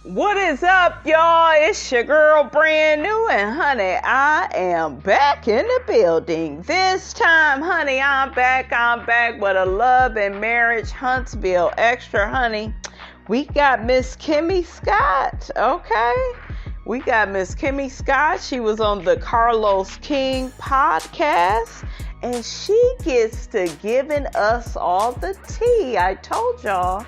What is up, y'all? It's your girl, Brand New, and honey, I am back in the building. This time, honey, I'm back with a Love and Marriage Huntsville Extra, honey. We got Miss Kimmi Scott, okay? We got Miss Kimmi Scott. She was on the Carlos King podcast, and she gets to giving us all the tea. I told y'all.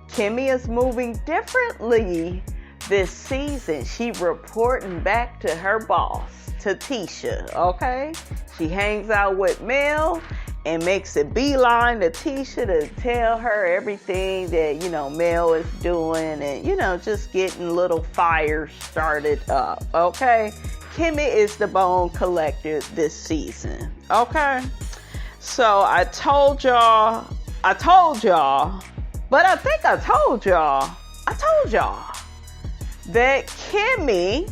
Kimmi is moving differently this season. She reporting back to her boss, to Tisha, okay? She hangs out with Mel and makes a beeline to Tisha to tell her everything that, Mel is doing and, just getting little fires started up, okay? Kimmi is the bone collector this season, okay? So I told y'all, but I think I told y'all that Kimmi,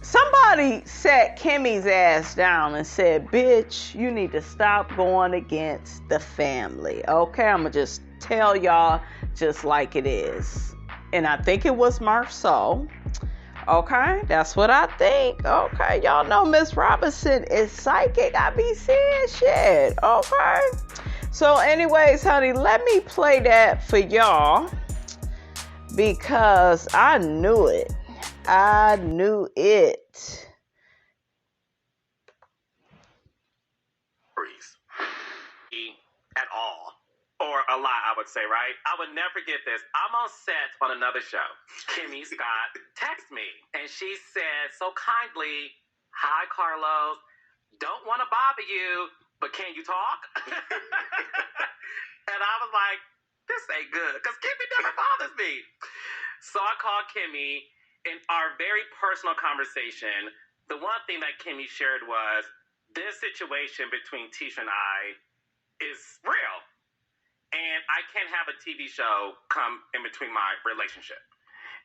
somebody sat Kimmi's ass down and said, bitch, you need to stop going against the family. Okay, I'm going to just tell y'all just like it is. And I think it was MARSAU. Okay, that's what I think. Okay, y'all know Miss Robinson is psychic. I be seeing shit. Okay. So anyways, honey, let me play that for y'all because I knew it. At all. Or a lie, I would say, right? I would never get this. I'm on set on another show. Kimmi Scott texts me, and she said so kindly, "Hi, Carlos. Don't want to bother you, but can you talk?" And I was like, this ain't good, because Kimmi never bothers me. So I called Kimmi. In our very personal conversation, the one thing that Kimmi shared was, this situation between Tisha and I is real. And I can't have a TV show come in between my relationship.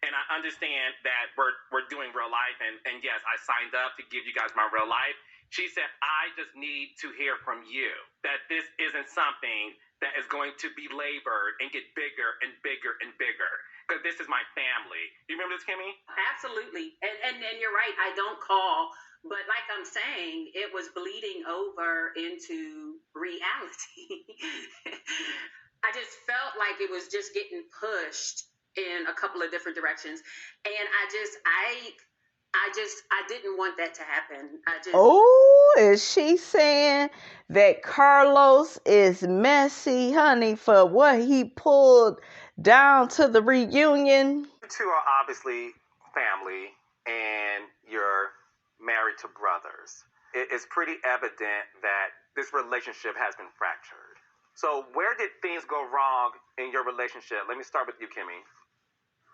And I understand that we're doing real life. And yes, I signed up to give you guys my real life. She said, I just need to hear from you that this isn't something that is going to be labored and get bigger and bigger and bigger. Because this is my family. You remember this, Kimmi? Absolutely. And you're right. I don't call. But like I'm saying, it was bleeding over into reality. I just felt like it was just getting pushed in a couple of different directions. And I didn't want that to happen. Oh, is she saying that Carlos is messy, honey, for what he pulled down to the reunion? You two are obviously family, and you're married to brothers. It's pretty evident that this relationship has been fractured. So where did things go wrong in your relationship? Let me start with you, Kimmi.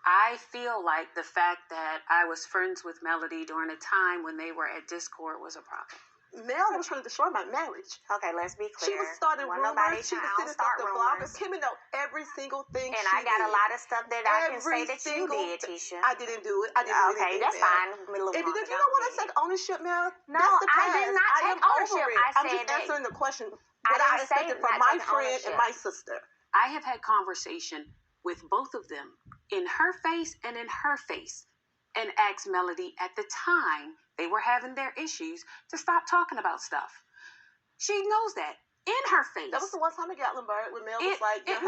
I feel like the fact that I was friends with Melody during a time when they were at Discord was a problem. Mel was trying to destroy my marriage. Okay, let's be clear. She was starting rumors. She was sitting up the blog. Kimmi know every single thing. And I got a lot of stuff that I can say that you did, Tisha. I didn't do it. I didn't do anything. Okay, that's fine. And you don't want to take ownership, Mel? No, I did not take ownership. I'm just answering the question. What I expected from my friend and my sister. I have had conversation with both of them in her face and in her face, and asked Melody at the time they were having their issues to stop talking about stuff. She knows that in her face. That was the one time at Gatlinburg when Mel was like, no.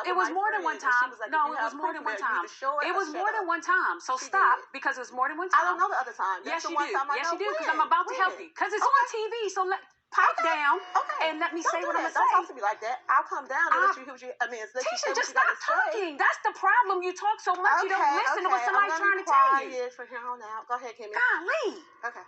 It was more than one time. No, it was more than one time. It was more than one time. So stop, because it was more than one time. I don't know the other time. Yes, you do. Yes, you do, because I'm about to help you. Because it's on TV, so pipe down and let me say what I'm going to say. Don't talk to me like that. I'll come down and let you hear what you, Tisha, just stop talking. That's the problem. You talk so much, you don't listen to what somebody's trying to tell you. From here on out. Go ahead, Kimmi. Golly. Okay.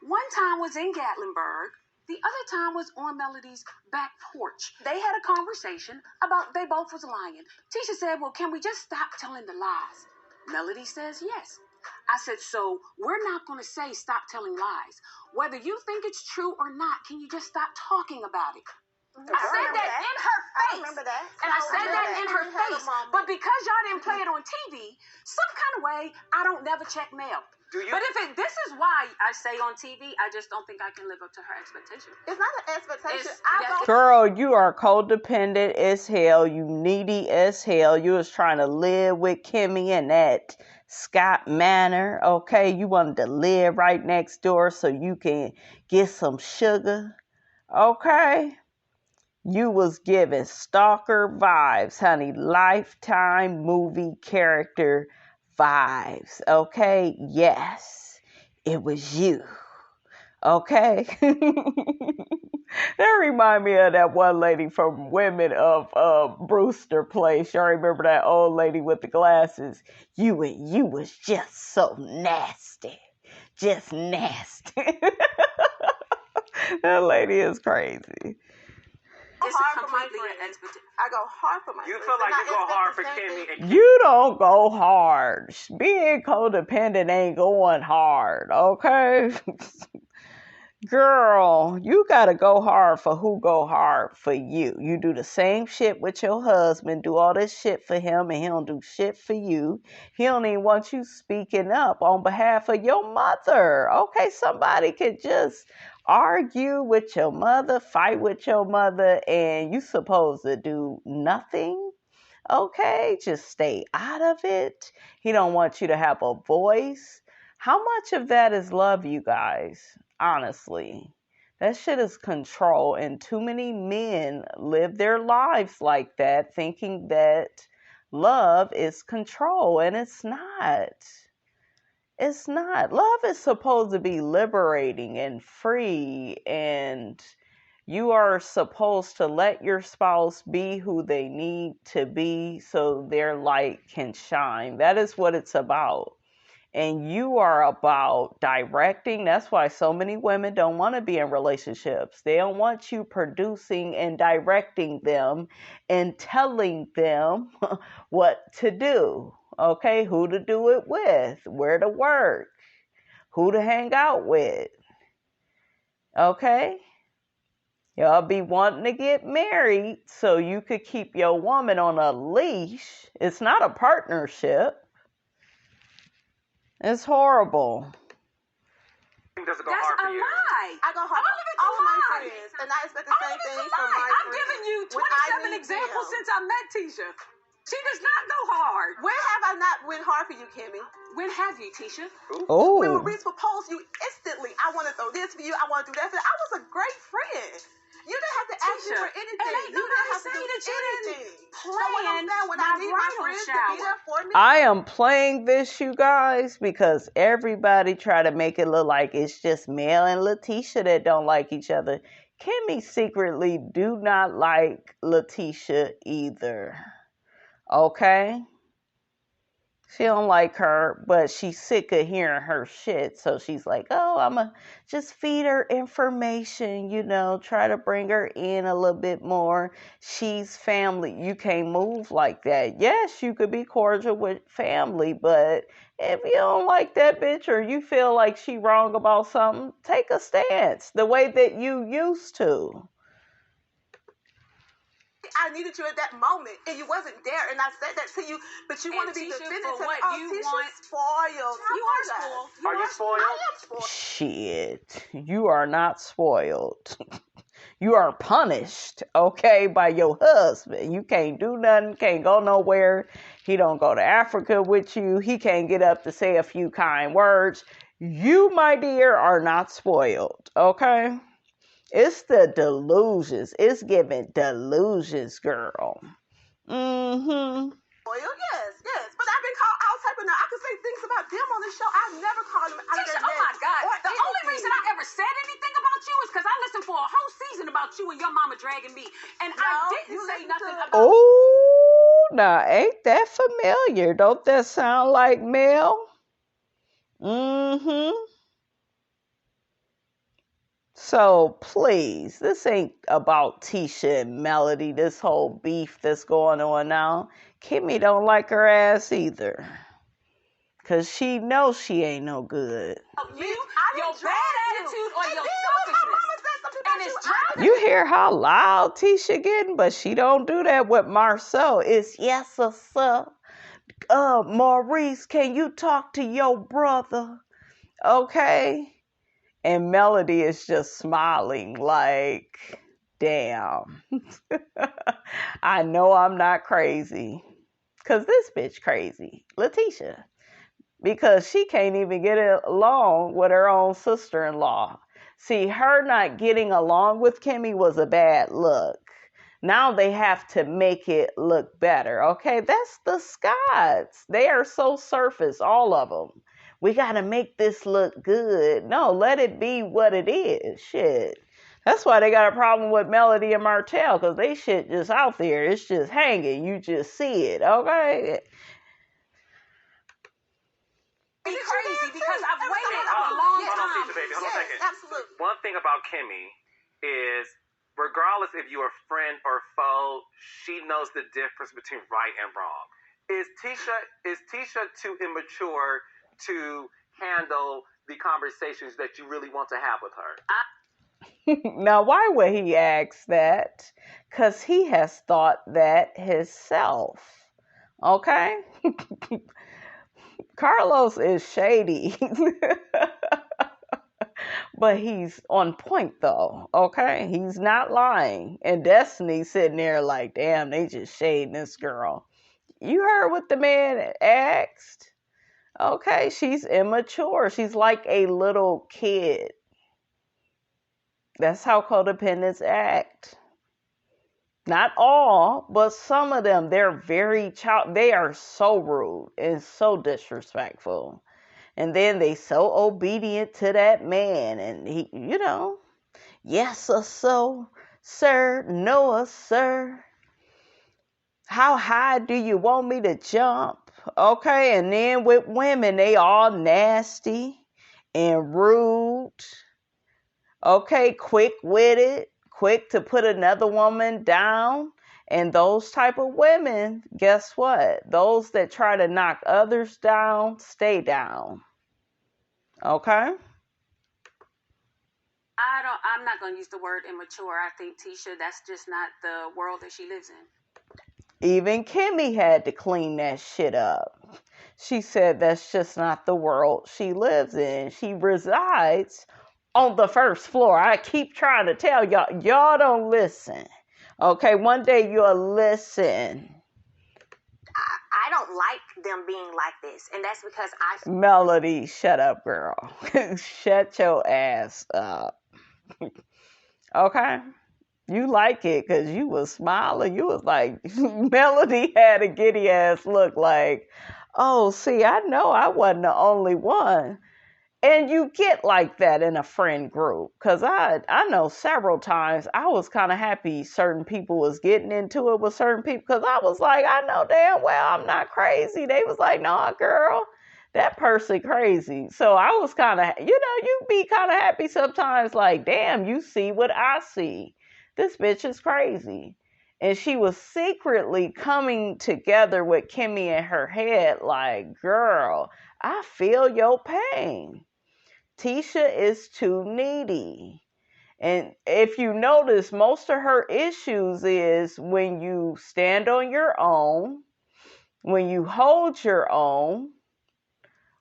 One time was in Gatlinburg. The other time was on Melody's back porch. They had a conversation about they both was lying. Tisha said, well, can we just stop telling the lies? Melody says yes. I said, so we're not going to say stop telling lies. Whether you think it's true or not, can you just stop talking about it? I said that in her face. I remember that. And I said that in her face. But because y'all didn't play it on TV, some kind of way, I don't never check mail. Do you? But this is why I say on TV, I just don't think I can live up to her expectation. It's not an expectation. Girl, you are codependent as hell. You needy as hell. You was trying to live with Kimmi in that Scott Manor, okay? You wanted to live right next door so you can get some sugar, okay? You was giving stalker vibes, honey. Lifetime movie character vibes, okay? Yes, it was you, okay? That remind me of that one lady from Women of Brewster Place. Y'all remember that old lady with the glasses? You was just so nasty. Just nasty. That lady is crazy. It's hard for my friend. I go hard for my You friends. feel like you go hard for Kimmi. You don't go hard. Being codependent ain't going hard, okay? Girl, you gotta go hard for who go hard for you. You do the same shit with your husband, do all this shit for him, and he don't do shit for you. He don't even want you speaking up on behalf of your mother. Okay, somebody could just argue with your mother, fight with your mother, and you supposed to do nothing. Okay, just stay out of it. He don't want you to have a voice. How much of that is love, you guys? Honestly, that shit is control, and too many men live their lives like that, thinking that love is control, and it's not. It's not. Love is supposed to be liberating and free, and you are supposed to let your spouse be who they need to be so their light can shine. That is what it's about. And you are about directing. That's why so many women don't want to be in relationships. They don't want you producing and directing them and telling them what to do. Okay, who to do it with, where to work, who to hang out with. Okay? Y'all be wanting to get married so you could keep your woman on a leash. It's not a partnership. It's horrible. Doesn't go That's hard a for you. lie. I go hard for all of my friends, and I expect the same thing from my friends. I've given you 27 examples since I met Tisha. She does not go hard. When have I not went hard for you, Kimmi? When have you, Tisha? Oh. When Maurice proposed, you instantly, I want to throw this for you, I want to do that for you. I was a great friend. You didn't have to ask me for anything. And ain't You didn't have to do anything. Plan when I need my friends to be there for me. I am playing this, you guys, because everybody try to make it look like it's just Mel and Letitia that don't like each other. Kimmi secretly do not like Letitia either. Okay? She don't like her, but she's sick of hearing her shit. So she's like, oh, I'm going to just feed her information, try to bring her in a little bit more. She's family. You can't move like that. Yes, you could be cordial with family, but if you don't like that bitch or you feel like she wrong about something, take a stance the way that you used to. I needed you at that moment, and you wasn't there, and I said that to you, but you want to be definitive. Tisha's spoiled. You are spoiled. Are you spoiled? I am spoiled. Shit, you are not spoiled. You are punished, okay, by your husband. You can't do nothing, can't go nowhere. He don't go to Africa with you. He can't get up to say a few kind words. You, my dear, are not spoiled, okay? It's the delusions. It's giving delusions, girl. Mm-hmm. Well, yes. But I've been called all type of now. I can say things about them on the show. I've never called them out of Tisha, their oh my God. The only anything. reason I ever said anything about you is because I listened for a whole season about you and your mama dragging me. And I didn't say nothing about Oh, now ain't that familiar? Don't that sound like Mel? Mm-hmm. So please, this ain't about Tisha and Melody, this whole beef that's going on now. Kimmi don't like her ass either. Cause she knows she ain't no good. your bad attitude or your selfishness. And it's driving. You hear how loud Tisha getting, but she don't do that with MARSAU. It's yes, sir. Maurice, can you talk to your brother? Okay? And Melody is just smiling like, damn. I know I'm not crazy. Because this bitch crazy. Letitia. Because she can't even get along with her own sister-in-law. See, her not getting along with Kimmi was a bad look. Now they have to make it look better. Okay, that's the Scots. They are so surface, all of them. We got to make this look good. No, let it be what it is. Shit. That's why they got a problem with Melody and Martell, because they shit just out there. It's just hanging. You just see it. Okay? Crazy because I've waited a long time. Hold on, baby. Hold on a second. Absolutely. One thing about Kimmi is, regardless if you're a friend or foe, she knows the difference between right and wrong. Is Tisha too immature to handle the conversations that you really want to have with her? Now, why would he ask that? Because he has thought that himself. Okay? Carlos is shady. But he's on point, though. Okay? He's not lying. And Destiny's sitting there like, damn, they just shading this girl. You heard what the man asked? Okay, she's immature. She's like a little kid. That's how codependents act. Not all, but some of them, they're very they are so rude and so disrespectful. And then they so obedient to that man. And he, yes, sir, no, sir. How high do you want me to jump? Okay, and then with women, they all nasty and rude. Okay, quick-witted, quick to put another woman down. And those type of women, guess what? Those that try to knock others down, stay down. Okay? I'm not going to use the word immature. I think Tisha, that's just not the world that she lives in. Even Kimmi had to clean that shit up. She said that's just not the world she lives in. She resides on the first floor. I keep trying to tell y'all don't listen. Okay, one day you'll listen. I don't like them being like this, and that's because Melody, shut up, girl. Shut your ass up. Okay? You like it because you was smiling. You was like, Melody had a giddy ass look like, oh, see, I know I wasn't the only one. And you get like that in a friend group. Because I know several times I was kind of happy certain people was getting into it with certain people. Because I was like, I know damn well I'm not crazy. They was like, nah, girl, that person crazy. So I was kind of, you be kind of happy sometimes like, damn, you see what I see. This bitch is crazy. And she was secretly coming together with Kimmi in her head like, girl, I feel your pain. Tisha is too needy. And if you notice, most of her issues is when you stand on your own, when you hold your own,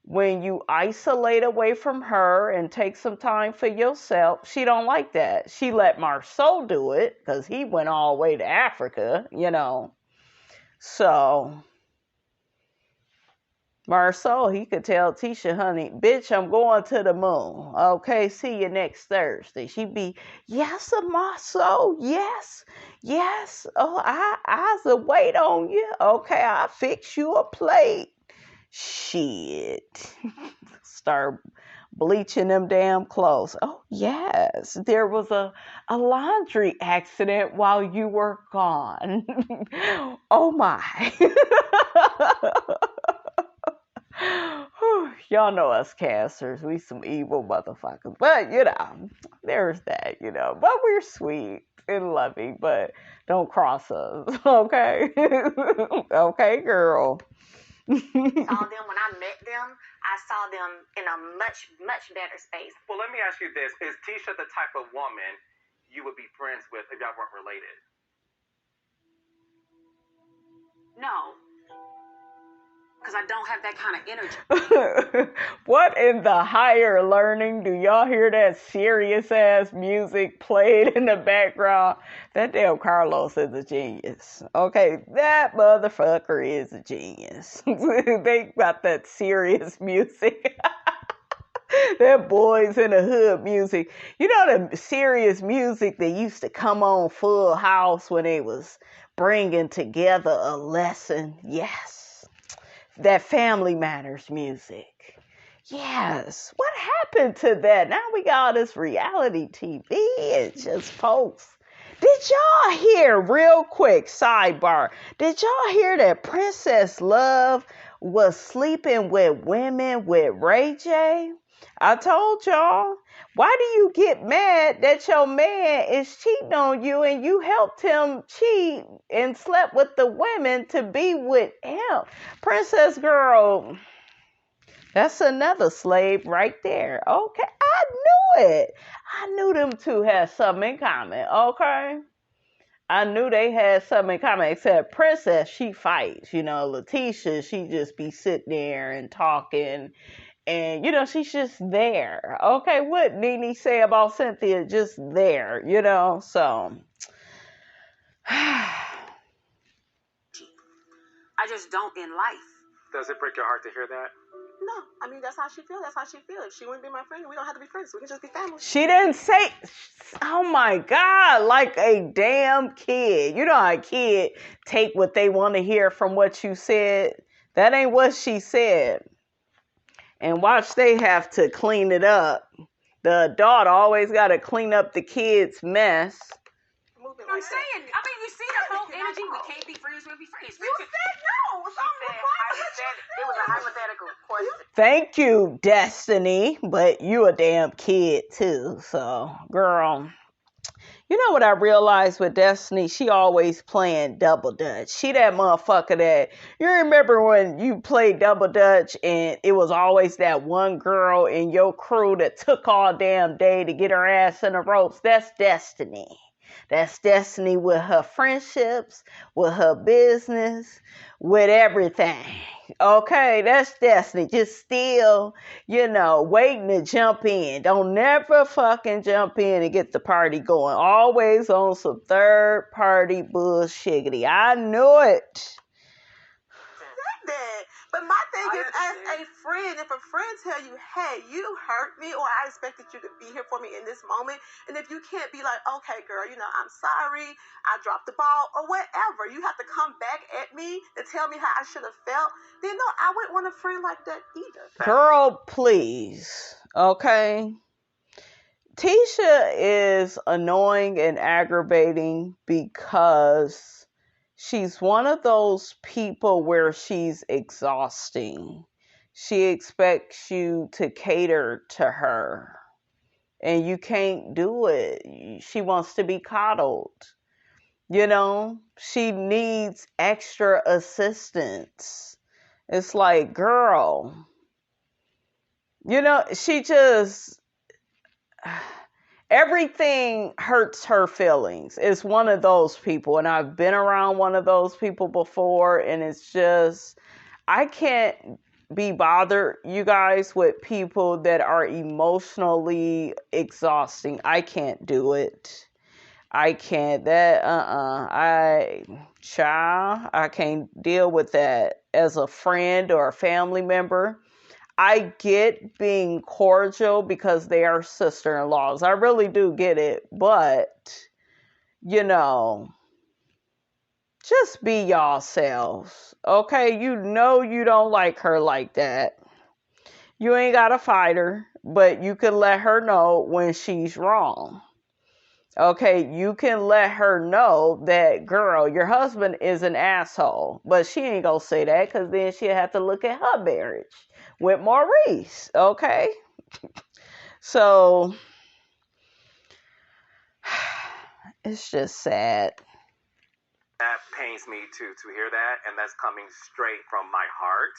when you isolate away from her and take some time for yourself. She don't like that. She let MARSAU do it because he went all the way to Africa, So MARSAU, he could tell Tisha, honey, bitch, I'm going to the moon. Okay, see you next Thursday. She'd be, yes, MARSAU, yes. Oh, I'll wait on you. Okay, I'll fix you a plate. Shit. Start bleaching them damn clothes. Oh, yes. There was a laundry accident while you were gone. Oh, my. Y'all know us cancers. We some evil motherfuckers. But, there's that, But we're sweet and loving, but don't cross us. Okay? Okay, girl. Saw them when I met them. I saw them in a much, much better space. Well, let me ask you this. Is Tisha the type of woman you would be friends with if y'all weren't related? No. because I don't have that kind of energy. What in the higher learning? Do y'all hear that serious ass music played in the background? That damn Carlos is a genius. Okay, that motherfucker is a genius. They got that serious music. That Boys in the Hood music. You know the serious music that used to come on Full House when they was bringing together a lesson? Yes. That Family Matters music. Yes. What happened to that? Now we got all this reality TV. It's just folks. Did y'all hear, real quick, sidebar, did y'all hear that Princess Love was sleeping with women with Ray J? I told y'all. Why do you get mad that your man is cheating on you and you helped him cheat and slept with the women to be with him? Princess girl, that's another slave right there. Okay, I knew it. I knew them two had something in common, okay? I knew they had something in common, except Princess, she fights. You know, Letitia, she just be sitting there and talking. And, you know, she's just there. Okay, what Nene say about Cynthia? Just there, you know, so. I just don't in life. Does it break your heart to hear that? No, I mean, that's how she feels. That's how she feels. If she wouldn't be my friend, we don't have to be friends. We can just be family. She didn't say, oh my God, like a damn kid. You know how a kid take what they want to hear from what you said? That ain't what she said. And watch, they have to clean it up. The adult always got to clean up the kid's mess. I'm saying, I mean, you see the whole energy. We can't be friends, we'll be friends. You said no. It was a hypothetical question. Thank you, Destiny. But you a damn kid too. So, girl. You know what I realized with Destiny? She always playing double dutch. She that motherfucker that, you remember when you played double dutch and it was always that one girl in your crew that took all damn day to get her ass in the ropes? That's Destiny. That's Destiny with her friendships, with her business, with everything. Okay, that's Destiny. Just still, you know, waiting to jump in. Don't never fucking jump in and get the party going. Always on some third party bullshiggity. I knew it. That. But my thing is, as a friend, if a friend tell you, hey, you hurt me, or I expect that you could be here for me in this moment, and if you can't be like, okay, girl, you know, I'm sorry, I dropped the ball, or whatever, you have to come back at me and tell me how I should have felt, then no, I wouldn't want a friend like that either. Girl, please. Okay? Tisha is annoying and aggravating because she's one of those people where she's exhausting. She expects you to cater to her, and you can't do it. She wants to be coddled. You know, she needs extra assistance. It's like, girl, you know, she just, everything hurts her feelings. It's one of those people, and I've been around one of those people before, and it's just, I can't be bothered, you guys, with people that are emotionally exhausting. I can't do it. I can't. That, I can't deal with that as a friend or a family member. I get being cordial because they are sister-in-laws. I really do get it. But, you know, just be yourselves. Okay? You know you don't like her like that. You ain't got to fight her, but you can let her know when she's wrong. Okay, you can let her know that, girl, your husband is an asshole. But she ain't gonna say that because then she'll have to look at her marriage with Maurice. Okay? So, it's just sad. That pains me to hear that, and that's coming straight from my heart.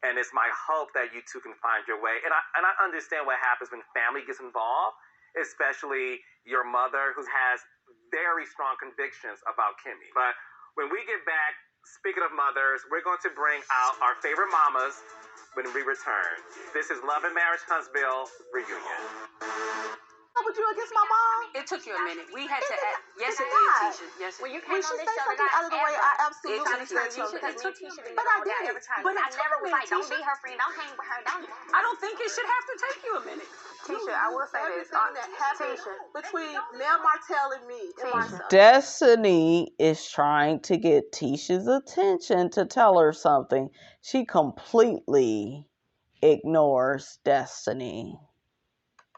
And it's my hope that you two can find your way. And I understand what happens when family gets involved, especially your mother, who has very strong convictions about Kimmy. But when we get back speaking of mothers, we're going to bring out our favorite mamas when we return. This is Love and Marriage Huntsville Reunion. Would you against my mom? It took you a minute. We had to add. Yes, it did, not. Tisha. Yes, When it you did. came When on she this said show, something out of the way, I absolutely it said took something. Tisha didn't But I know that did. every time. But I it never took was me, like, don't Tisha. be her friend, don't hang with her, don't. I don't think it should have to take you a minute. Tisha, I will say this. Everything that happened between Mel Martell and me and MARSAU. Destiny is trying to get Tisha's attention to tell her something. She completely ignores Destiny.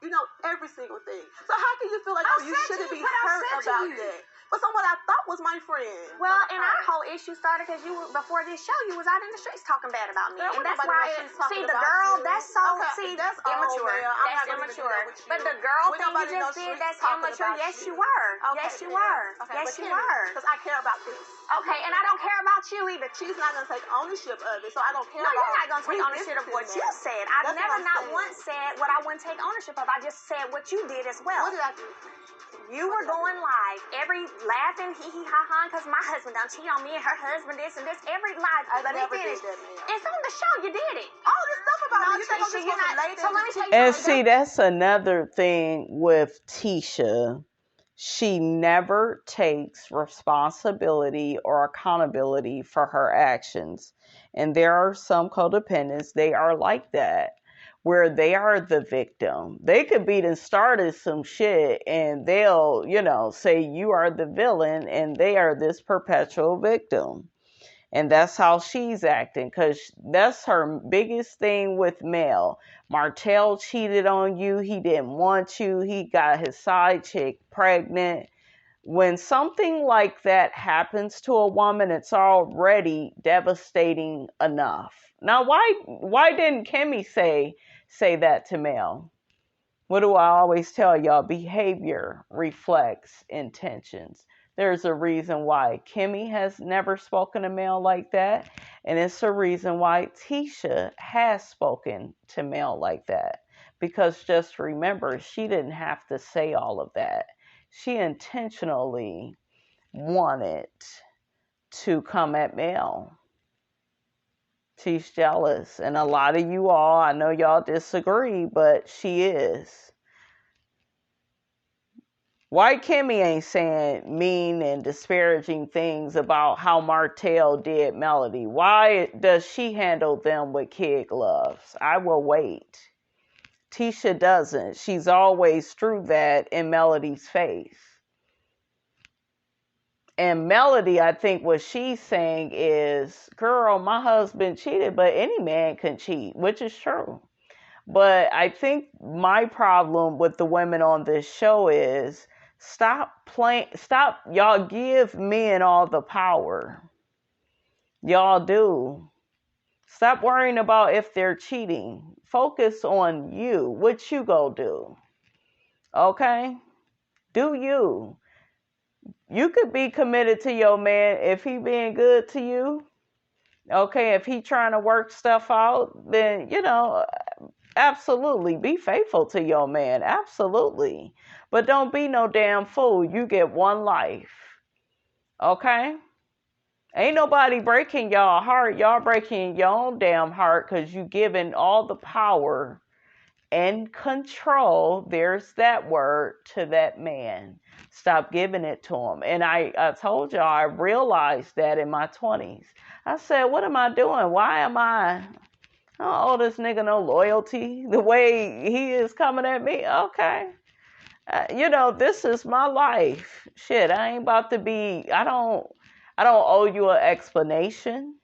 You know every single thing. So how can you feel like, I oh, you said shouldn't to you be what I hurt said to about you. that? But someone I thought was my friend. Well, and our whole issue started because you were, before this show, you was out in the streets talking bad about me. There And wasn't that's nobody why, in the streets talking see, the about girl, you. that's so, Okay, see, that's immature. old, man. I'm That's not gonna even do immature. that with you. But the girl When thing you nobody in just those did, streets that's talking immature. about Yes, you. you were. Okay, Yes, you were. Okay, Yes, you were. Because I care about this. Okay, and I don't care about you either. She's not going to take ownership of it, so I don't care No, about you're not going to take ownership of what you said. I've That's never what I'm not saying. once said what I wouldn't take ownership of. I just said what you did as well. What did I do? You were going live, every laughing, hee hee ha ha, because my husband don't cheat on me and her husband this and this. Every live, I let me never finish. did that, ma'am. It's on the show. You did it. All this stuff about No, me. You think I'm Tisha, just you're going to not. lay there So let me tell you And something. see, that's another thing with Tisha. She never takes responsibility or accountability for her actions. And there are some codependents, they are like that, where they are the victim. They could be done started some shit and they'll, say you are the villain and they are this perpetual victim. And that's how she's acting, because that's her biggest thing with Mel. Martell cheated on you. He didn't want you. He got his side chick pregnant. When something like that happens to a woman, it's already devastating enough. Now, why didn't Kimmi say that to Mel? What do I always tell y'all? Behavior reflects intentions. There's a reason why Kimmi has never spoken to Mel like that. And it's a reason why Tisha has spoken to Mel like that. Because just remember, she didn't have to say all of that. She intentionally wanted to come at Mel. She's jealous. And a lot of you all, I know y'all disagree, but she is. Why Kimmi ain't saying mean and disparaging things about how Martell did Melody? Why does she handle them with kid gloves? I will wait. Tisha doesn't. She's always threw that in Melody's face. And Melody, I think what she's saying is, girl, my husband cheated, but any man can cheat, which is true. But I think my problem with the women on this show is, stop, y'all give men all the power. Y'all do. Stop worrying about if they're cheating. Focus on you. What you go do. Okay? Do you. You could be committed to your man if he being good to you. Okay, if he trying to work stuff out, then, absolutely be faithful to your man. Absolutely. But don't be no damn fool. You get one life. Okay? Ain't nobody breaking y'all heart. Y'all breaking your own damn heart because you giving all the power and control, there's that word, to that man. Stop giving it to him. And I told y'all, I realized that in my 20s. I said, what am I doing? Why am I don't owe this nigga no loyalty the way he is coming at me? Okay. This is my life. Shit, I ain't about to be, I don't owe you an explanation.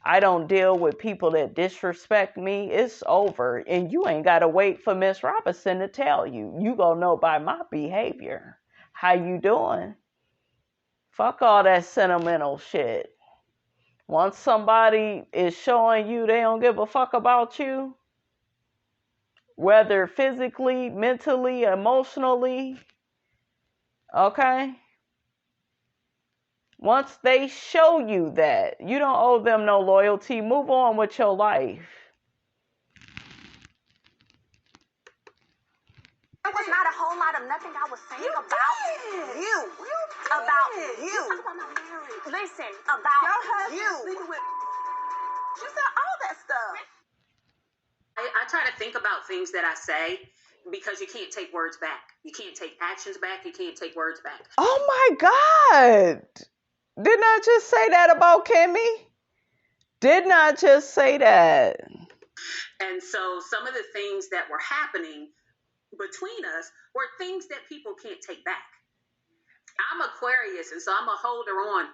I don't deal with people that disrespect me. It's over. And you ain't got to wait for Miss Robinson to tell you. You gonna know by my behavior. How you doing? Fuck all that sentimental shit. Once somebody is showing you they don't give a fuck about you, whether physically, mentally, emotionally, okay? Once they show you that, you don't owe them no loyalty. Move on with your life. What was not a whole lot of nothing I was saying about you. About you. You talk about my marriage. Listen, about Your husband you. sleeping with. You said all that stuff. I try to think about things that I say because you can't take words back. You can't take actions back. You can't take words back. Oh my God. Didn't I just say that about Kimmi? Didn't I just say that? And so some of the things that were happening between us were things that people can't take back. I'm Aquarius, and so I'm a holder on.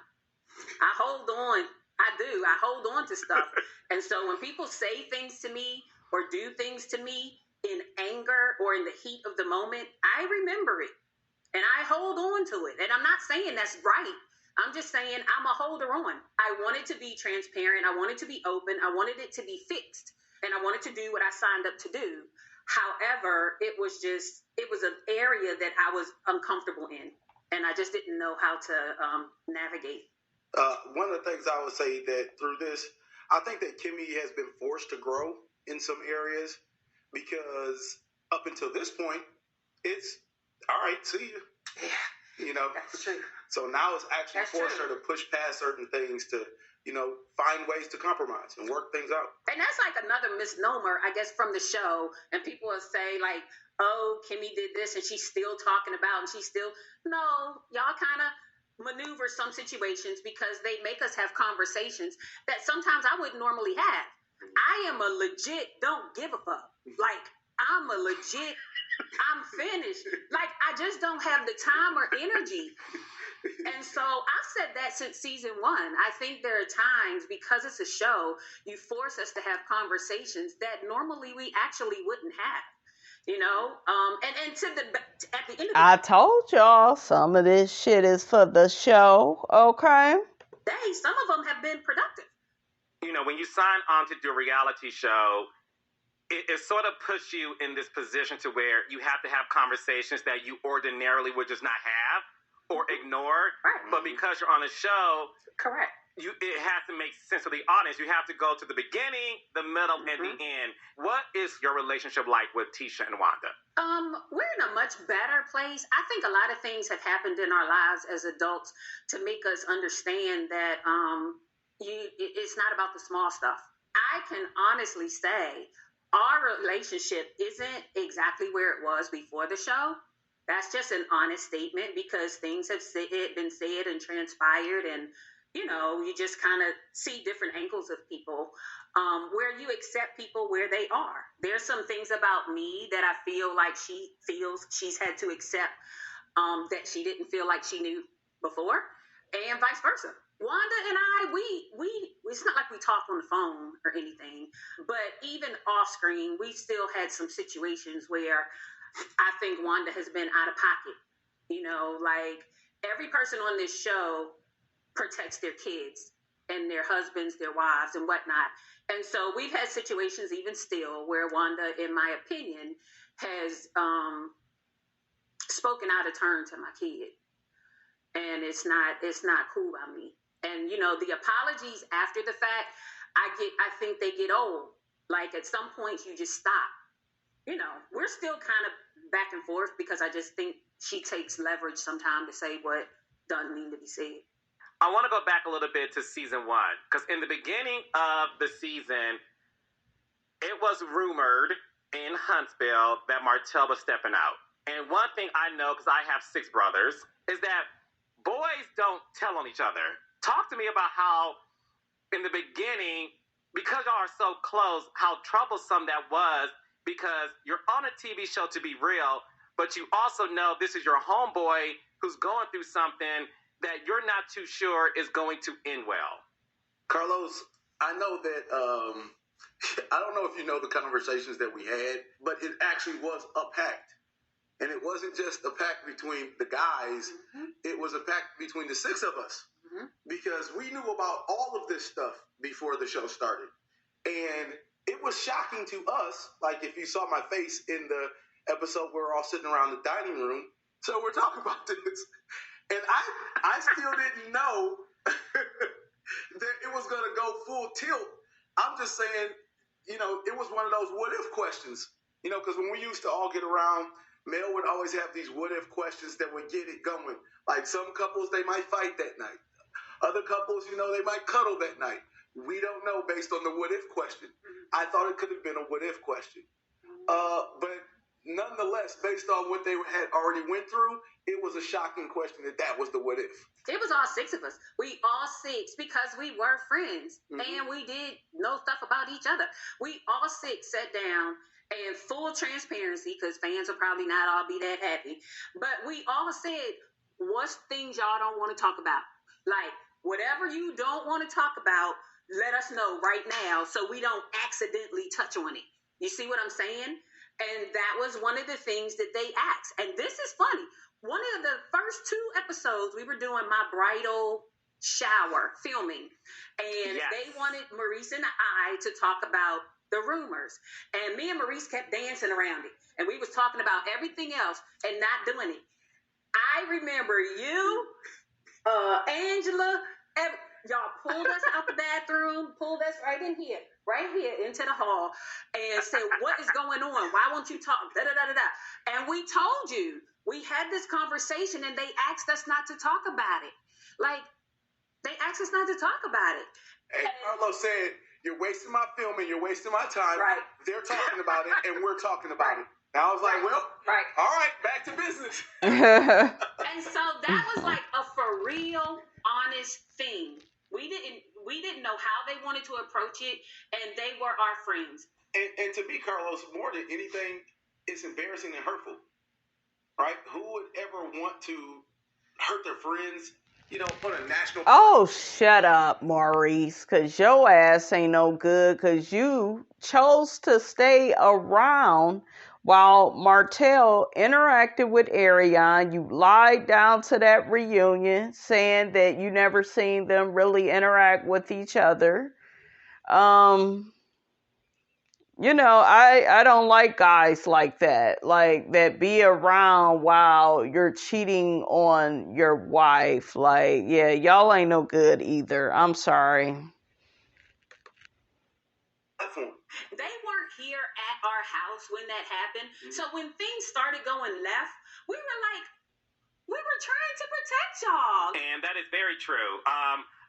I hold on. I do. I hold on to stuff. And so when people say things to me or do things to me in anger or in the heat of the moment, I remember it and I hold on to it. And I'm not saying that's right. I'm just saying I'm a holder on. I wanted to be transparent. I wanted to be open. I wanted it to be fixed. And I wanted to do what I signed up to do. However, it was an area that I was uncomfortable in. And I just didn't know how to navigate. One of the things I would say that through this, I think that Kimmi has been forced to grow in some areas because up until this point, it's all right, see you. Yeah, You know, that's true. So now it's actually forced her to push past certain things to, find ways to compromise and work things out. And that's like another misnomer, I guess, from the show. And people will say like, oh, Kimmi did this and she's still talking about, and she's still, no, y'all kind of maneuver some situations because they make us have conversations that sometimes I wouldn't normally have. I am a legit don't give a fuck. Like, I'm finished. Like, I just don't have the time or energy. And so I've said that since season 1. I think there are times, because it's a show, you force us to have conversations that normally we actually wouldn't have. And at the end of the I told y'all some of this shit is for the show, okay? day, some of them have been productive. When you sign on to do a reality show, it sort of puts you in this position to where you have to have conversations that you ordinarily would just not have or ignore. Right. But because you're on a show, Correct. it has to make sense to the audience. You have to go to the beginning, the middle, and the end. What is your relationship like with Tisha and Wanda? We're in a much better place. I think a lot of things have happened in our lives as adults to make us understand that it's not about the small stuff. I can honestly say our relationship isn't exactly where it was before the show. That's just an honest statement because things have been said and transpired, and you just kind of see different angles of people where you accept people where they are. There's some things about me that I feel like she feels she's had to accept that she didn't feel like she knew before, and vice versa. Wanda and I, we it's not like we talk on the phone or anything, but even off screen, we still had some situations where I think Wanda has been out of pocket. Like every person on this show protects their kids and their husbands, their wives, and whatnot. And so we've had situations even still where Wanda, in my opinion, has spoken out of turn to my kid. And it's not cool by me. And, the apologies after the fact, I think they get old. Like at some point you just stop. We're still kind of back and forth because I just think she takes leverage sometimes to say what doesn't need to be said. I want to go back a little bit to season 1 because in the beginning of the season, it was rumored in Huntsville that Martell was stepping out. And one thing I know, because I have 6 brothers, is that boys don't tell on each other. Talk to me about how, in the beginning, because y'all are so close, how troublesome that was because you're on a TV show to be real, but you also know this is your homeboy who's going through something that you're not too sure is going to end well. Carlos, I know that, I don't know if you know the conversations that we had, but it actually was a pact. And it wasn't just a pact between the guys, it was a pact between the 6 of us. Because we knew about all of this stuff before the show started. And it was shocking to us, like if you saw my face in the episode where we're all sitting around the dining room. So we're talking about this. And I still didn't know that it was going to go full tilt. I'm just saying, it was one of those what if questions. Because when we used to all get around Mel would always have these what-if questions that would get it going. Like some couples, they might fight that night. Other couples, they might cuddle that night. We don't know based on the what-if question. I thought it could have been a what-if question. But nonetheless, based on what they had already went through, it was a shocking question that was the what-if. It was all 6 of us. We all 6 because we were friends and we did know stuff about each other. We all 6 sat down and full transparency, because fans will probably not all be that happy, but we all said, what's things y'all don't want to talk about? Like, whatever you don't want to talk about, let us know right now so we don't accidentally touch on it. You see what I'm saying? And that was one of the things that they asked. And this is funny. One of the first 2 episodes, we were doing my bridal shower filming. And they wanted Maurice and I to talk about the rumors. And me and Maurice kept dancing around it. And we was talking about everything else and not doing it. I remember you, Angela, y'all pulled us out the bathroom, pulled us right here into the hall, and said, what is going on? Why won't you talk? Da, da, da, da, da. And we told you, we had this conversation and they asked us not to talk about it. Like, they asked us not to talk about it. Hey, Carlos said, you're wasting my film and you're wasting my time. Right. They're talking about it and we're talking about it. And I was like, well, all right, back to business. And so that was like a for real, honest thing. We didn't know how they wanted to approach it, and they were our friends. And to be Carlos, more than anything, it's embarrassing and hurtful, right? Who would ever want to hurt their friends, on a national... Oh, shut up, Maurice, because your ass ain't no good, because you chose to stay around while Martell interacted with Ariane. You lied down to that reunion, saying that you never seen them really interact with each other. I don't like guys like that be around while you're cheating on your wife. Like, yeah, y'all ain't no good either. I'm sorry. They weren't here at our house when that happened. So when things started going left, we were trying to protect y'all. And that is very true.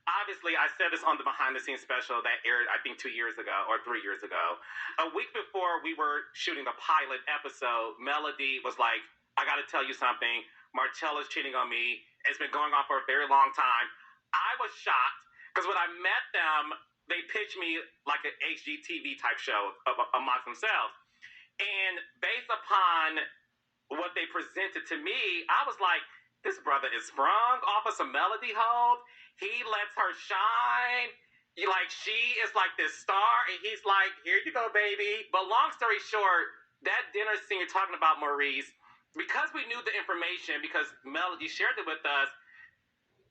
Obviously, I said this on the behind-the-scenes special that aired, I think, 2 years ago or 3 years ago. A week before we were shooting the pilot episode, Melody was like, I got to tell you something. Martell is cheating on me. It's been going on for a very long time. I was shocked because when I met them, they pitched me like an HGTV type show amongst themselves. And based upon what they presented to me, I was like, this brother is sprung off of some Melody hold. He lets her shine. She is like this star, and he's like, here you go, baby. But long story short, that dinner scene you're talking about, Maurice, because we knew the information, because Melody shared it with us,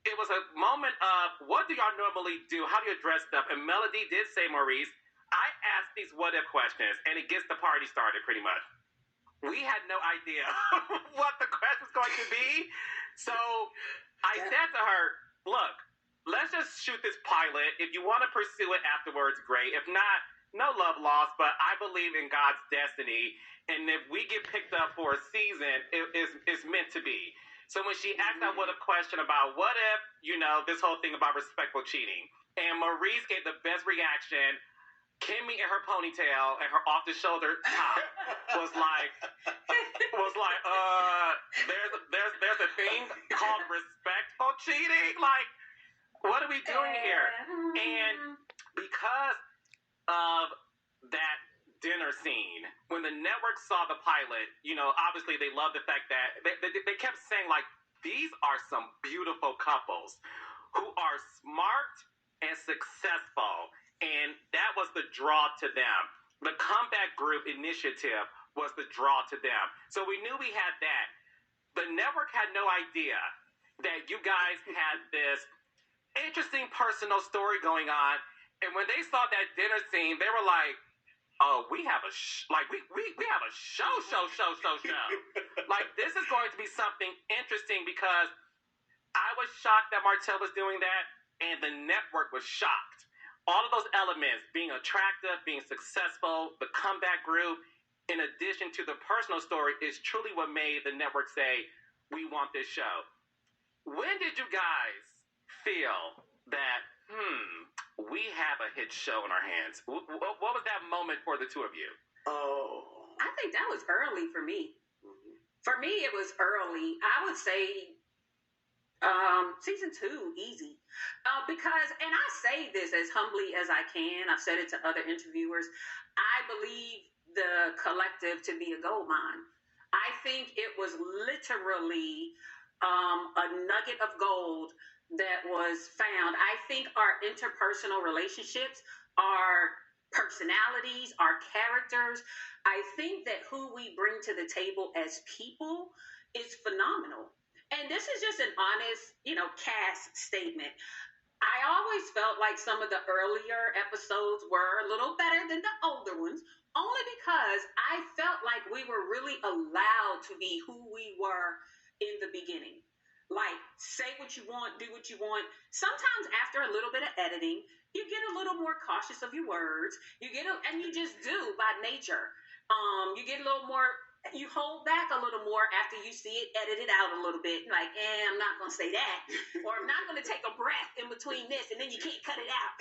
it was a moment of, what do y'all normally do? How do you address stuff? And Melody did say, Maurice, I asked these what-if questions, and it gets the party started, pretty much. We had no idea what the question was going to be. So I said to her, look, let's just shoot this pilot. If you want to pursue it afterwards, great. If not, no love lost, but I believe in God's destiny. And if we get picked up for a season, it's meant to be. So when she asked that what-if question about what if, this whole thing about respectful cheating, and Maurice gave the best reaction. Kimmi in her ponytail and her off-the-shoulder top was like, there's a thing called respectful cheating. Like, what are we doing here? And because of that dinner scene, when the network saw the pilot, obviously they loved the fact that they kept saying, like, these are some beautiful couples who are smart and successful. And that was the draw to them. The Comeback Group initiative was the draw to them. So we knew we had that. The network had no idea that you guys had this interesting personal story going on. And when they saw that dinner scene, they were like, oh, we have a we have a show. Like, this is going to be something interesting, because I was shocked that Martell was doing that, and the network was shocked. All of those elements, being attractive, being successful, the Comeback Group, in addition to the personal story, is truly what made the network say, we want this show. When did you guys feel that, we have a hit show in our hands? What was that moment for the two of you? I think that was early for me. For me, it was early. I would say season 2, easy. Because, and I say this as humbly as I can, I've said it to other interviewers, I believe the collective to be a gold mine. I think it was literally a nugget of gold that was found. I think our interpersonal relationships, our personalities, our characters, I think that who we bring to the table as people is phenomenal. And this is just an honest, cast statement. I always felt like some of the earlier episodes were a little better than the older ones, only because I felt like we were really allowed to be who we were in the beginning. Like, say what you want, do what you want. Sometimes after a little bit of editing, you get a little more cautious of your words. And you just do by nature. You get a little more, you hold back a little more after you see it edited out a little bit. Like, I'm not going to say that. Or I'm not going to take a breath in between this, and then you can't cut it out.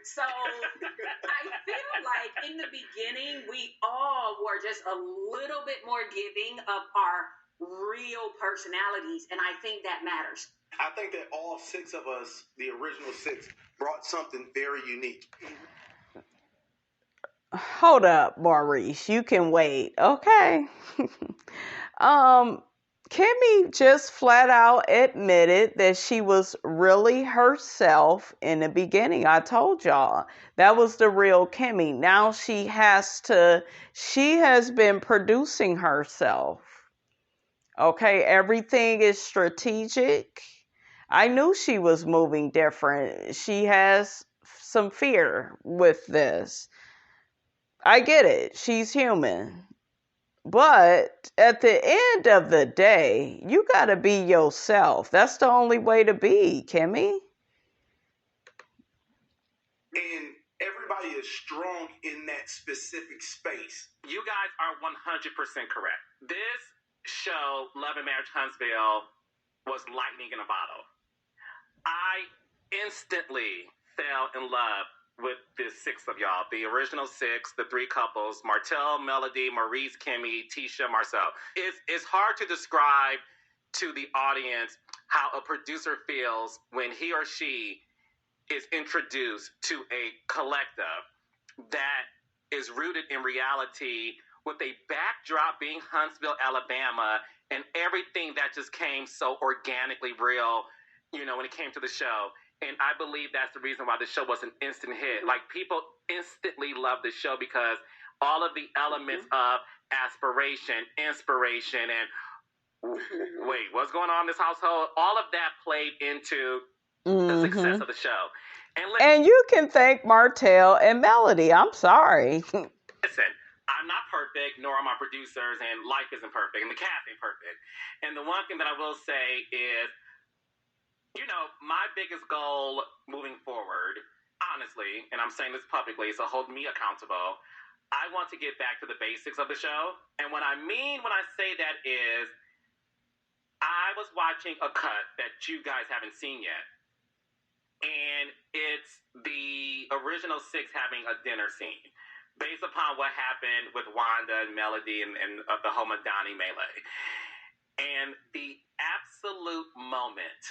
So I feel like in the beginning, we all were just a little bit more giving of our real personalities, and I think that matters. I think that all 6 of us, the original 6, brought something very unique. Hold up, Maurice. You can wait. Okay. Kimmi just flat out admitted that she was really herself in the beginning. I told y'all that was the real Kimmi. Now she has been producing herself. Okay, everything is strategic. I knew she was moving different. She has some fear with this. I get it. She's human. But at the end of the day, you got to be yourself. That's the only way to be, Kimmi. And everybody is strong in that specific space. You guys are 100% correct. This show, Love and Marriage Huntsville, was lightning in a bottle. I instantly fell in love with the 6 of y'all, the original 6, the 3 couples, Martell, Melody, Maurice, Kimmi, Tisha, MARSAU. It's hard to describe to the audience how a producer feels when he or she is introduced to a collective that is rooted in reality, with a backdrop being Huntsville, Alabama, and everything that just came so organically real, when it came to the show. And I believe that's the reason why the show was an instant hit. Like, people instantly loved the show because all of the elements of aspiration, inspiration, and wait, what's going on in this household? All of that played into the success of the show. And you can thank Martell and Melody. I'm sorry. Listen, I'm not perfect, nor are my producers, and life isn't perfect, and the cast ain't perfect. And the one thing that I will say is, my biggest goal moving forward, honestly, and I'm saying this publicly, so hold me accountable, I want to get back to the basics of the show. And what I mean when I say that is, I was watching a cut that you guys haven't seen yet. And it's the original 6 having a dinner scene, based upon what happened with Wanda and Melody and the whole Madani melee. And the absolute moment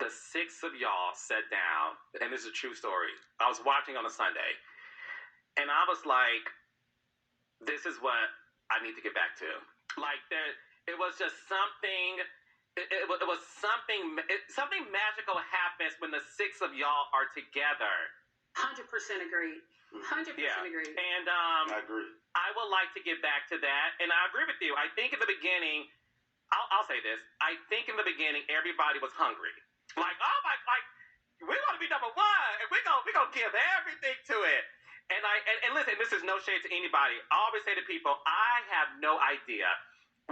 the 6 of y'all sat down, and this is a true story. I was watching on a Sunday, and I was like, this is what I need to get back to. Like, it was just something, it was something magical happens when the 6 of y'all are together. 100% agree. 100% agree. And I agree. I would like to get back to that, and I agree with you. I think in the beginning, I'll say this. I think in the beginning, everybody was hungry. Like, we want to be number 1, and we're gonna give everything to it. And listen, this is no shade to anybody. I always say to people, I have no idea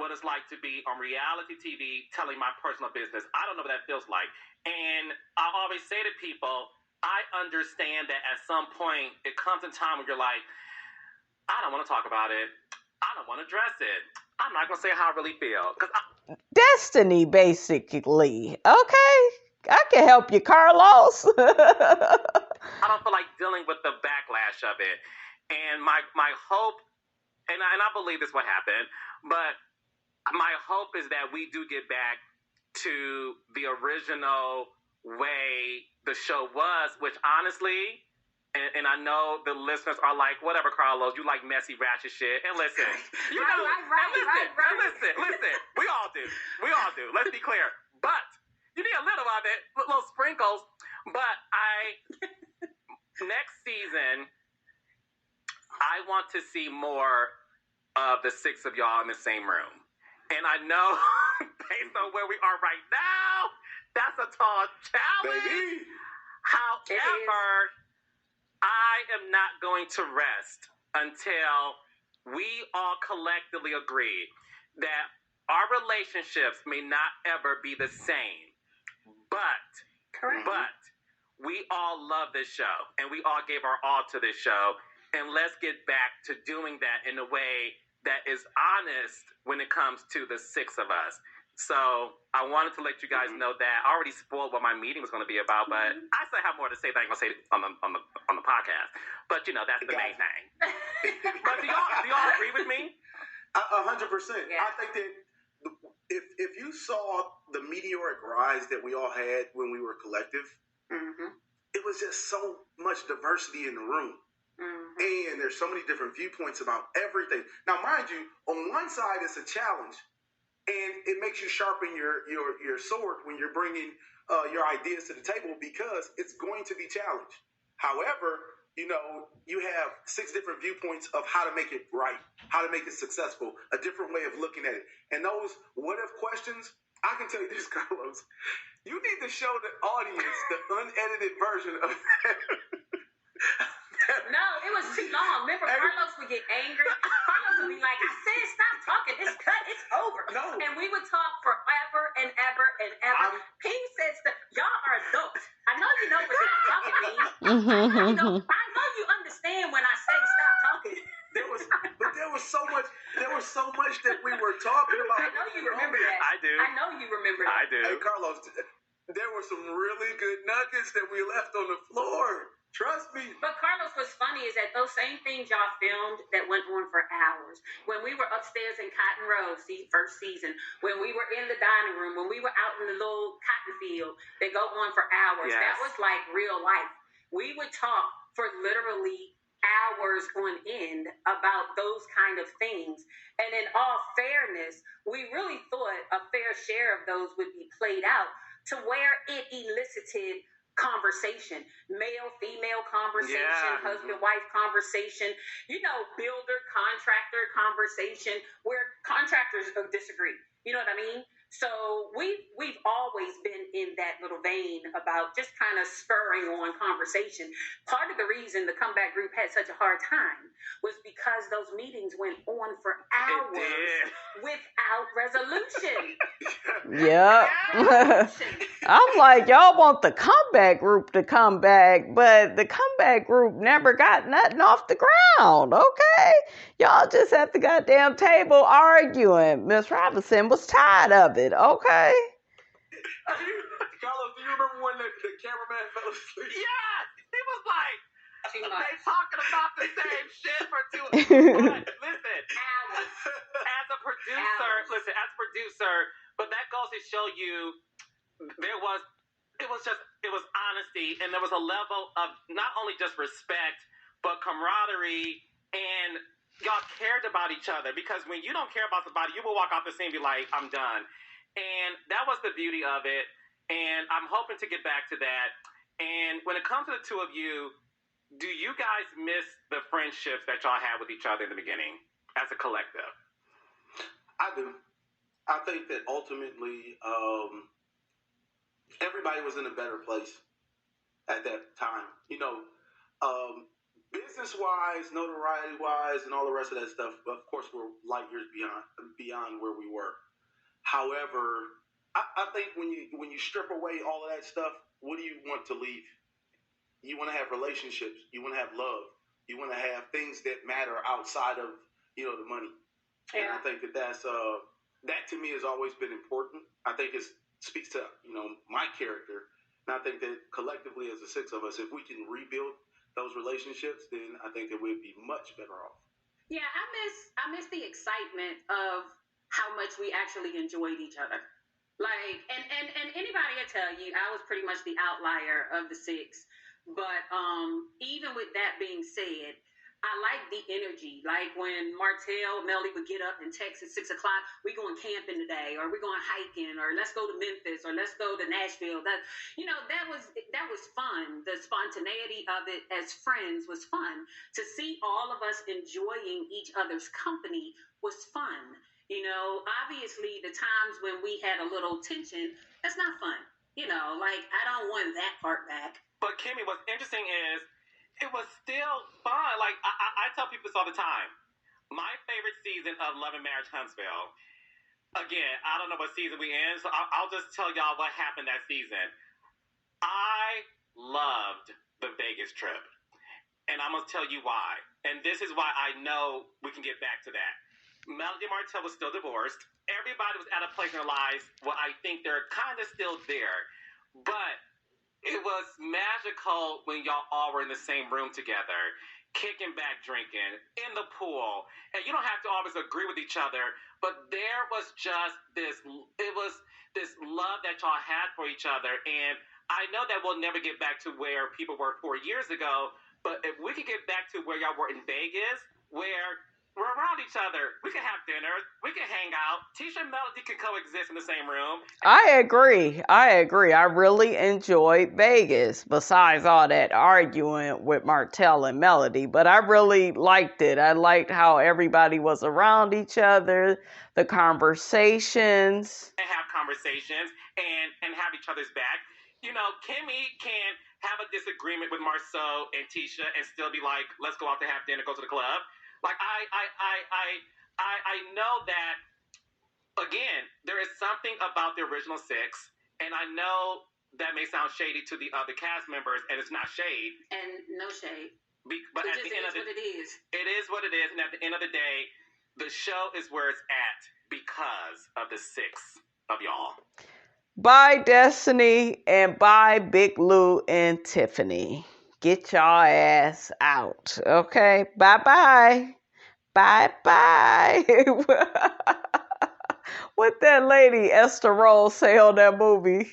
what it's like to be on reality TV telling my personal business. I don't know what that feels like. And I always say to people, I understand that at some point it comes a time when you're like, I don't want to talk about it. I don't want to address it. I'm not going to say how I really feel. Destiny, basically. Okay. I can help you, Carlos. I don't feel like dealing with the backlash of it. And my hope, and I believe this will happen, but my hope is that we do get back to the original way the show was, which honestly, and I know the listeners are like, whatever, Carlos, you like messy, ratchet shit. And listen, listen, we all do. Let's be clear. But you need a little of it, little sprinkles. But next season, I want to see more of the six of y'all in the same room. And I know, based on where we are right now, that's a tall challenge. Baby. However, I am not going to rest until we all collectively agree that our relationships may not ever be the same. But we all love this show, and we all gave our all to this show. And let's get back to doing that in a way that is honest when it comes to the six of us. So I wanted to let you guys know that. I already spoiled what my meeting was going to be about, but I still have more to say that I ain't going to say on the podcast. But, you know, that's the main thing. But do y'all agree with me? 100%. Yeah. I think that if you saw the meteoric rise that we all had when we were collective, it was just so much diversity in the room. And there's so many different viewpoints about everything. Now, mind you, on one side, it's a challenge. And it makes you sharpen your sword when you're bringing your ideas to the table because it's going to be challenged. However, you know, you have 6 different viewpoints of how to make it right, how to make it successful, a different way of looking at it. And those what-if questions, I can tell you this, Carlos, you need to show the audience the unedited version of that. No, it was too long. Remember, Carlos would get angry. Carlos would be like, I said stop talking. It's cut. It's over. No. And we would talk forever and ever and ever. He said stuff. Y'all are adults. I know you know what stop talking means. I know you understand when I say stop talking. There was so much that we were talking about. I know you remember that. I do. I know you remember that. I do. Hey, Carlos, there were some really good nuggets that we left on the floor. Trust me. But Carlos, what's funny is that those same things y'all filmed that went on for hours. When we were upstairs in Cotton Row, first season, when we were in the dining room, when we were out in the little cotton field, they go on for hours. Yes. That was like real life. We would talk for literally hours on end about those kind of things. And in all fairness, we really thought a fair share of those would be played out to where it elicited conversation, male-female conversation, husband-wife conversation, builder, contractor conversation, where contractors disagree. You know what I mean? So we've always been in that little vein about just kind of spurring on conversation. Part of the reason the comeback group had such a hard time was because those meetings went on for hours without resolution. Yep. I'm like, y'all want the comeback group to come back, but the comeback group never got nothing off the ground, okay? Y'all just at the goddamn table arguing. Miss Robinson was tired of it, okay? Carlos, do you remember when the cameraman fell asleep? Yes! He was like, they talking about the same shit for 2 hours. Listen, as a producer, but that goes to show you it was honesty, and there was a level of not only just respect, but camaraderie, and y'all cared about each other, because when you don't care about somebody, you will walk off the scene and be like, I'm done. And that was the beauty of it, and I'm hoping to get back to that. And when it comes to the two of you, do you guys miss the friendships that y'all had with each other in the beginning as a collective? I do. I think that ultimately everybody was in a better place at that time. Business-wise, notoriety-wise, and all the rest of that stuff, of course, we're light years beyond where we were. However, I think when you strip away all of that stuff, what do you want to leave? You want to have relationships. You want to have love. You want to have things that matter outside of, the money. And I think that to me has always been important. I think it speaks to, my character. And I think that collectively as the six of us, if we can rebuild those relationships, then I think that we'd be much better off. Yeah, I miss the excitement of how much we actually enjoyed each other. Like, and anybody will tell you, I was pretty much the outlier of the six. But even with that being said, I like the energy. Like when Martell, Melly would get up and text at 6 o'clock, we going camping today, or we going hiking, or let's go to Memphis, or let's go to Nashville. That was fun. The spontaneity of it as friends was fun. To see all of us enjoying each other's company was fun. Obviously the times when we had a little tension, that's not fun. Like I don't want that part back. But Kimmy, what's interesting is it was still fun. Like, I tell people this all the time. My favorite season of Love and Marriage Huntsville, again, I don't know what season we in, so I'll just tell y'all what happened that season. I loved the Vegas trip. And I'm going to tell you why. And this is why I know we can get back to that. Melody and Martell was still divorced. Everybody was at a place in their lives where I think they're kind of still there. But it was magical when y'all all were in the same room together, kicking back, drinking, in the pool. And you don't have to always agree with each other, but there was just this love that y'all had for each other. And I know that we'll never get back to where people were 4 years ago, but if we could get back to where y'all were in Vegas, where we're around each other, we can have dinner, we can hang out, Tisha and Melody can coexist in the same room. I agree. I really enjoyed Vegas, besides all that arguing with Martell and Melody, but I really liked it. I liked how everybody was around each other, the conversations. And have conversations and have each other's back. Kimmy can have a disagreement with MARSAU and Tisha and still be like, let's go out to have dinner, go to the club. Like, I know that, again, there is something about the original six, and I know that may sound shady to the other cast members, and it's not shade. And no shade. But at the end of the day, it is what it is, and at the end of the day, the show is where it's at because of the six of y'all. Bye, Destiny, and bye, Big Lou and Tiffany. Get y'all ass out, okay? Bye-bye. Bye-bye. What that lady Esther Roll say on that movie?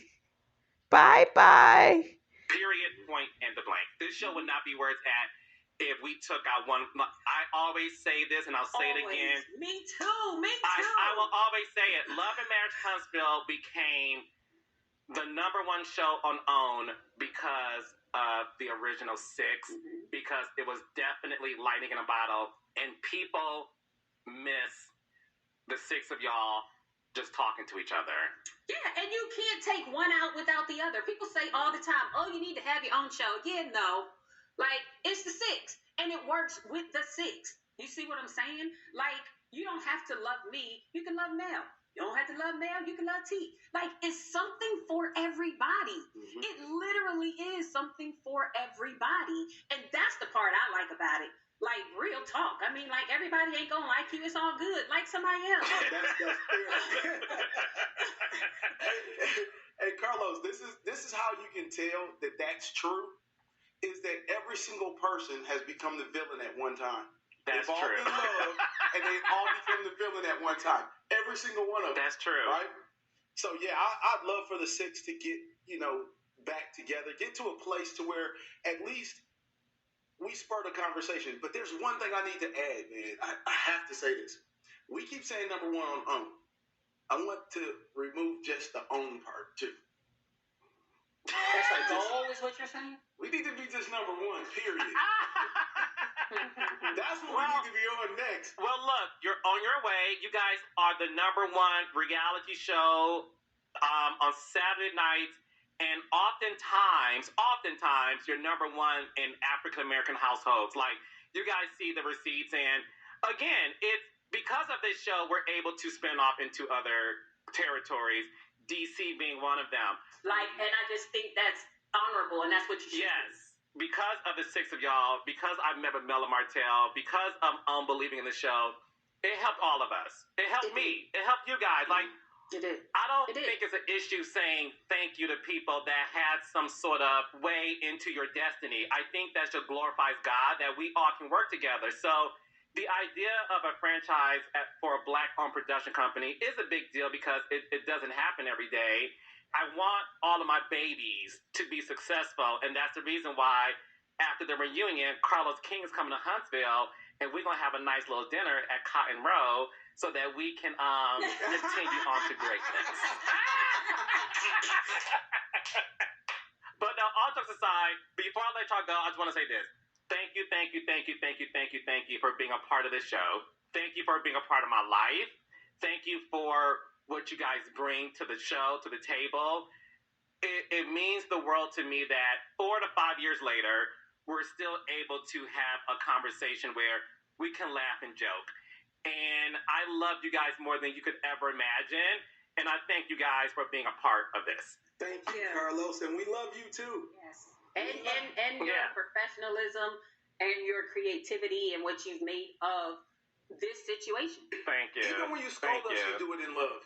Bye-bye. Period, point, and the blank. This show would not be where it's at if we took out one. I always say this, and I'll say it again. Me too. I will always say it. Love and Marriage Huntsville became the number one show on OWN because of the original six, because it was definitely lightning in a bottle, and people miss the six of y'all just talking to each other. Yeah, and you can't take one out without the other. People say all the time, oh, you need to have your own show. Yeah, no. Like, it's the six, and it works with the six. You see what I'm saying? Like, you don't have to love me. You can love Mel. You don't have to love Mel. You can love T. Like, it's something for everybody. Mm-hmm. It literally is something for everybody. And that's the part I like about it. Like, real talk. I mean, like, everybody ain't gonna like you. It's all good. Like somebody else. Hey, Carlos, this is how you can tell that that's true, is that every single person has become the villain at one time. That's They've all true. been loved, and they all become the villain at one time. Every single one of them. That's true. Right? So, yeah, I'd love for the six to get, back together, get to a place to where at least we spurred a conversation. But there's one thing I need to add, man. I have to say this. We keep saying number one on OWN. I want to remove just the OWN part, too. That's a goal, is what you're saying? We need to be just number one, period. That's what we need to be on next. Well, look, you're on your way. You guys are the number one reality show on Saturday nights, and oftentimes, you're number one in African-American households. Like, you guys see the receipts, and again, it's because of this show, we're able to spin off into other territories, DC being one of them. Like, and I just think that's honorable, and that's what you should. Yes. Because of the six of y'all, because I've met with Mel and Martell, because I'm believing in the show, It helped all of us. It helped me. It helped you guys. Like, It did. I don't think it's an issue saying thank you to people that had some sort of way into your destiny. I think that just glorifies God, that we all can work together. So the idea of a franchise for a Black-owned production company is a big deal because it doesn't happen every day. I want all of my babies to be successful, and that's the reason why after the reunion, Carlos King is coming to Huntsville, and we're going to have a nice little dinner at Cotton Row so that we can continue on to greatness. But now, all jokes aside, before I let y'all go, I just want to say this. Thank you for being a part of this show. Thank you for being a part of my life. Thank you for what you guys bring to the show, to the table. It means the world to me that 4 to 5 years later, we're still able to have a conversation where we can laugh and joke. And I love you guys more than you could ever imagine. And I thank you guys for being a part of this. Thank you, Carlos, and we love you too. Yes. And your professionalism and your creativity and what you've made of this situation. Thank you. Even when you scold us, you do it in love.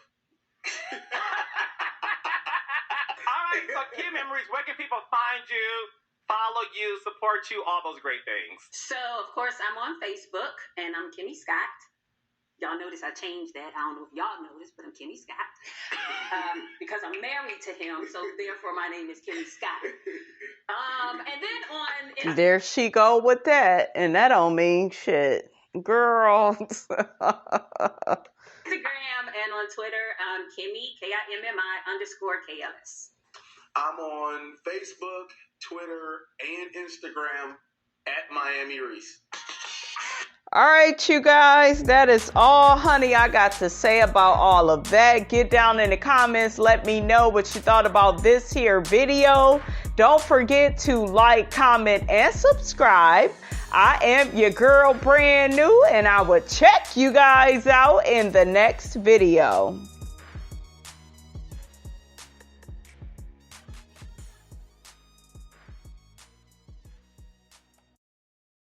All right, so Kim Memories, where can people find you, follow you, support you, all those great things? So, of course, I'm on Facebook, and I'm Kimmy Scott. Y'all notice I changed that. I don't know if y'all noticed, but I'm Kimmy Scott. Because I'm married to him, so therefore my name is Kimmy Scott. And then on... There she go with that, and that don't mean shit. Girl. Instagram and on Twitter, Kimmi, KIMMI_KLS. I'm on Facebook, Twitter, and Instagram at Miami Reese. All right, you guys, that is all, honey, I got to say about all of that. Get down in the comments. Let me know what you thought about this here video. Don't forget to like, comment, and subscribe. I am your girl, Brand New, and I will check you guys out in the next video.